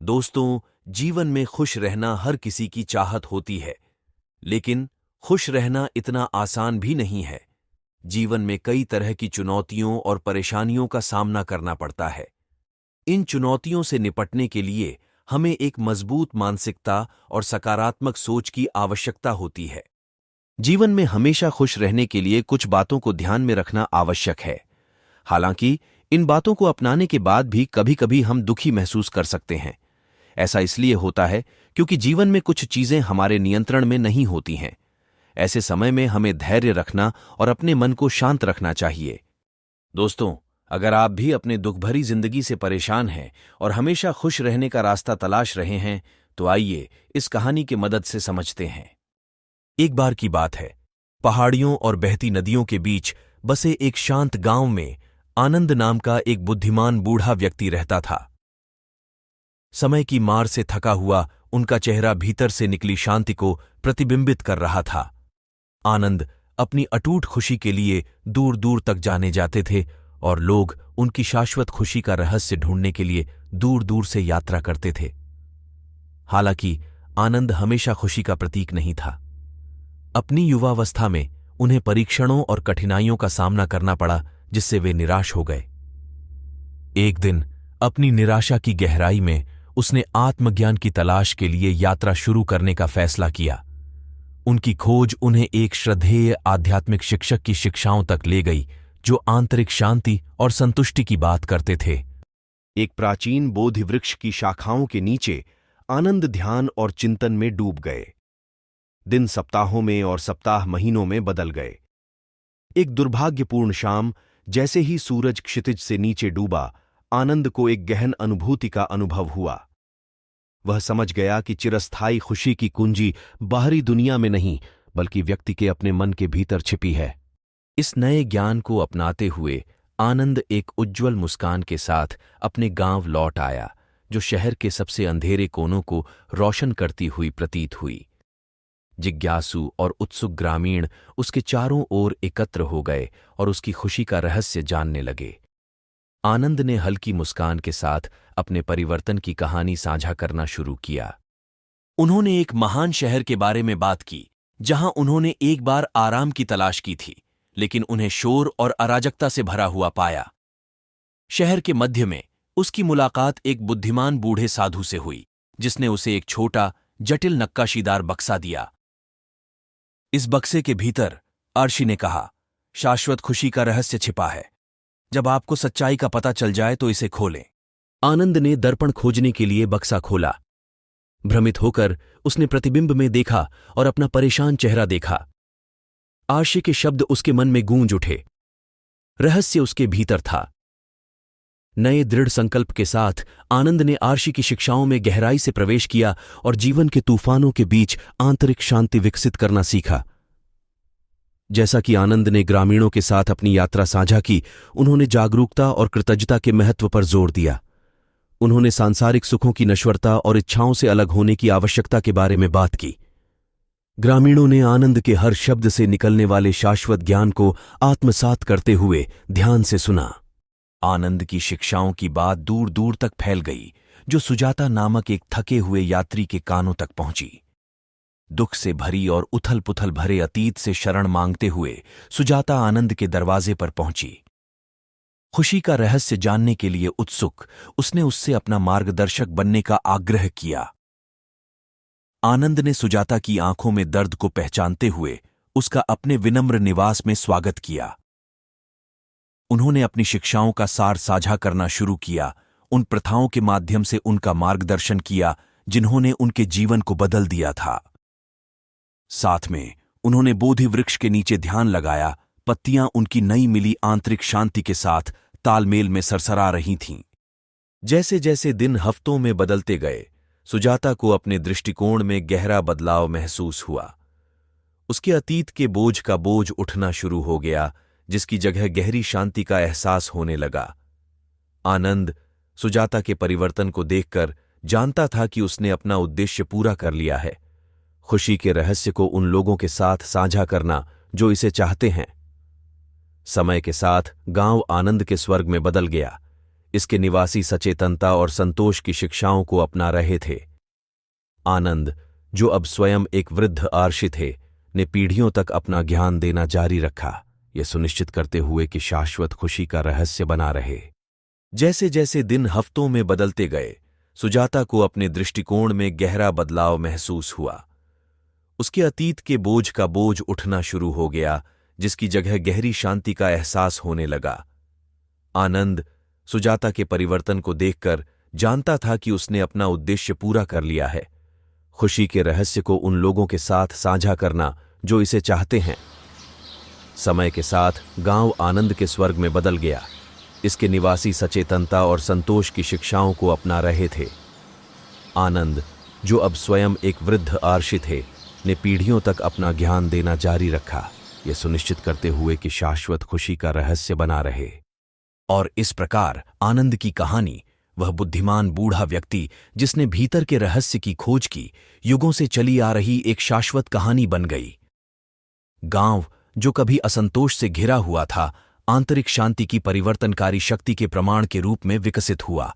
दोस्तों, जीवन में खुश रहना हर किसी की चाहत होती है, लेकिन खुश रहना इतना आसान भी नहीं है। जीवन में कई तरह की चुनौतियों और परेशानियों का सामना करना पड़ता है। इन चुनौतियों से निपटने के लिए हमें एक मजबूत मानसिकता और सकारात्मक सोच की आवश्यकता होती है। जीवन में हमेशा खुश रहने के लिए कुछ बातों को ध्यान में रखना आवश्यक है। हालांकि इन बातों को अपनाने के बाद भी कभी-कभी हम दुखी महसूस कर सकते हैं। ऐसा इसलिए होता है क्योंकि जीवन में कुछ चीजें हमारे नियंत्रण में नहीं होती हैं। ऐसे समय में हमें धैर्य रखना और अपने मन को शांत रखना चाहिए। दोस्तों, अगर आप भी अपने दुखभरी जिंदगी से परेशान हैं और हमेशा खुश रहने का रास्ता तलाश रहे हैं, तो आइए इस कहानी की मदद से समझते हैं। एक बार की बात है, पहाड़ियों और बहती नदियों के बीच बसे एक शांत गांव में आनंद नाम का एक बुद्धिमान बूढ़ा व्यक्ति रहता था। समय की मार से थका हुआ उनका चेहरा भीतर से निकली शांति को प्रतिबिंबित कर रहा था। आनंद अपनी अटूट खुशी के लिए दूर दूर तक जाने जाते थे और लोग उनकी शाश्वत खुशी का रहस्य ढूंढने के लिए दूर दूर से यात्रा करते थे। हालांकि आनंद हमेशा खुशी का प्रतीक नहीं था। अपनी युवावस्था में उन्हें परीक्षणों और कठिनाइयों का सामना करना पड़ा, जिससे वे निराश हो गए। एक दिन अपनी निराशा की गहराई में उसने आत्मज्ञान की तलाश के लिए यात्रा शुरू करने का फैसला किया। उनकी खोज उन्हें एक श्रद्धेय आध्यात्मिक शिक्षक की शिक्षाओं तक ले गई, जो आंतरिक शांति और संतुष्टि की बात करते थे। एक प्राचीन बोधि वृक्ष की शाखाओं के नीचे आनंद ध्यान और चिंतन में डूब गए। दिन सप्ताहों में और सप्ताह महीनों में बदल गए। एक दुर्भाग्यपूर्ण शाम, जैसे ही सूरज क्षितिज से नीचे डूबा, आनंद को एक गहन अनुभूति का अनुभव हुआ। वह समझ गया कि चिरस्थायी खुशी की कुंजी बाहरी दुनिया में नहीं, बल्कि व्यक्ति के अपने मन के भीतर छिपी है। इस नए ज्ञान को अपनाते हुए आनंद एक उज्ज्वल मुस्कान के साथ अपने गांव लौट आया, जो शहर के सबसे अंधेरे कोनों को रोशन करती हुई प्रतीत हुई। जिज्ञासु और उत्सुक ग्रामीण उसके चारों ओर एकत्र हो गए और उसकी खुशी का रहस्य जानने लगे। आनंद ने हल्की मुस्कान के साथ अपने परिवर्तन की कहानी साझा करना शुरू किया। उन्होंने एक महान शहर के बारे में बात की, जहां उन्होंने एक बार आराम की तलाश की थी, लेकिन उन्हें शोर और अराजकता से भरा हुआ पाया। शहर के मध्य में उसकी मुलाकात एक बुद्धिमान बूढ़े साधु से हुई, जिसने उसे एक छोटा, जटिल नक्काशीदार बक्सा दिया। इस बक्से के भीतर, अर्शी ने कहा, शाश्वत खुशी का रहस्य छिपा है। जब आपको सच्चाई का पता चल जाए तो इसे खोलें। आनंद ने दर्पण खोजने के लिए बक्सा खोला। भ्रमित होकर उसने प्रतिबिंब में देखा और अपना परेशान चेहरा देखा। आर्शी के शब्द उसके मन में गूंज उठे। रहस्य उसके भीतर था। नए दृढ़ संकल्प के साथ आनंद ने आर्शी की शिक्षाओं में गहराई से प्रवेश किया और जीवन के तूफानों के बीच आंतरिक शांति विकसित करना सीखा। जैसा कि आनंद ने ग्रामीणों के साथ अपनी यात्रा साझा की, उन्होंने जागरूकता और कृतज्ञता के महत्व पर जोर दिया। उन्होंने सांसारिक सुखों की नश्वरता और इच्छाओं से अलग होने की आवश्यकता के बारे में बात की। ग्रामीणों ने आनंद के हर शब्द से निकलने वाले शाश्वत ज्ञान को आत्मसात करते हुए ध्यान से सुना। आनंद की शिक्षाओं की बात दूर दूर तक फैल गई, जो सुजाता नामक एक थके हुए यात्री के कानों तक पहुंची। दुख से भरी और उथल पुथल भरे अतीत से शरण मांगते हुए सुजाता आनंद के दरवाजे पर पहुंची। खुशी का रहस्य जानने के लिए उत्सुक, उसने उससे अपना मार्गदर्शक बनने का आग्रह किया। आनंद ने सुजाता की आंखों में दर्द को पहचानते हुए उसका अपने विनम्र निवास में स्वागत किया। उन्होंने अपनी शिक्षाओं का सार साझा करना शुरू किया, उन प्रथाओं के माध्यम से उनका मार्गदर्शन किया जिन्होंने उनके जीवन को बदल दिया था। साथ में उन्होंने बोधि वृक्ष के नीचे ध्यान लगाया। पत्तियां उनकी नई मिली आंतरिक शांति के साथ तालमेल में सरसरा रही थीं। जैसे जैसे दिन हफ्तों में बदलते गए, सुजाता को अपने दृष्टिकोण में गहरा बदलाव महसूस हुआ। उसके अतीत के बोझ का बोझ उठना शुरू हो गया, जिसकी जगह गहरी शांति का एहसास होने लगा। आनंद सुजाता के परिवर्तन को देखकर जानता था कि उसने अपना उद्देश्य पूरा कर लिया है, खुशी के रहस्य को उन लोगों के साथ साझा करना जो इसे चाहते हैं। समय के साथ गांव आनंद के स्वर्ग में बदल गया। इसके निवासी सचेतनता और संतोष की शिक्षाओं को अपना रहे थे। आनंद, जो अब स्वयं एक वृद्ध आर्षि थे, ने पीढ़ियों तक अपना ज्ञान देना जारी रखा, यह सुनिश्चित करते हुए कि शाश्वत खुशी का रहस्य बना रहे। जैसे जैसे दिन हफ्तों में बदलते गए, सुजाता को अपने दृष्टिकोण में गहरा बदलाव महसूस हुआ। उसके अतीत के बोझ का बोझ उठना शुरू हो गया, जिसकी जगह गहरी शांति का एहसास होने लगा। आनंद सुजाता के परिवर्तन को देखकर जानता था कि उसने अपना उद्देश्य पूरा कर लिया है, खुशी के रहस्य को उन लोगों के साथ साझा करना जो इसे चाहते हैं। समय के साथ गांव आनंद के स्वर्ग में बदल गया। इसके निवासी सचेतनता और संतोष की शिक्षाओं को अपना रहे थे। आनंद, जो अब स्वयं एक वृद्ध आर्षि थे, ने पीढ़ियों तक अपना ज्ञान देना जारी रखा, यह सुनिश्चित करते हुए कि शाश्वत खुशी का रहस्य बना रहे। और इस प्रकार आनंद की कहानी, वह बुद्धिमान बूढ़ा व्यक्ति जिसने भीतर के रहस्य की खोज की, युगों से चली आ रही एक शाश्वत कहानी बन गई। गांव, जो कभी असंतोष से घिरा हुआ था, आंतरिक शांति की परिवर्तनकारी शक्ति के प्रमाण के रूप में विकसित हुआ।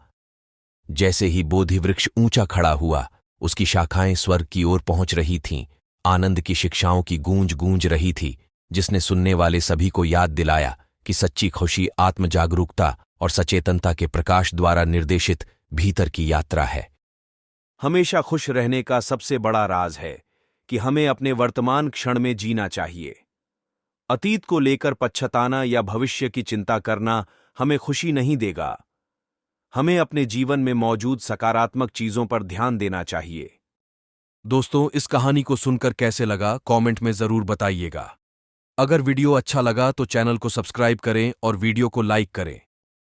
जैसे ही बोधि वृक्ष ऊंचा खड़ा हुआ, उसकी शाखाएं स्वर्ग की ओर पहुंच रही थीं। आनंद की शिक्षाओं की गूंज गूंज रही थी, जिसने सुनने वाले सभी को याद दिलाया कि सच्ची खुशी आत्म जागरूकता और सचेतनता के प्रकाश द्वारा निर्देशित भीतर की यात्रा है। हमेशा खुश रहने का सबसे बड़ा राज है कि हमें अपने वर्तमान क्षण में जीना चाहिए। अतीत को लेकर पछताना या भविष्य की चिंता करना हमें खुशी नहीं देगा। हमें अपने जीवन में मौजूद सकारात्मक चीजों पर ध्यान देना चाहिए। दोस्तों, इस कहानी को सुनकर कैसे लगा, कमेंट में जरूर बताइएगा। अगर वीडियो अच्छा लगा तो चैनल को सब्सक्राइब करें और वीडियो को लाइक करें।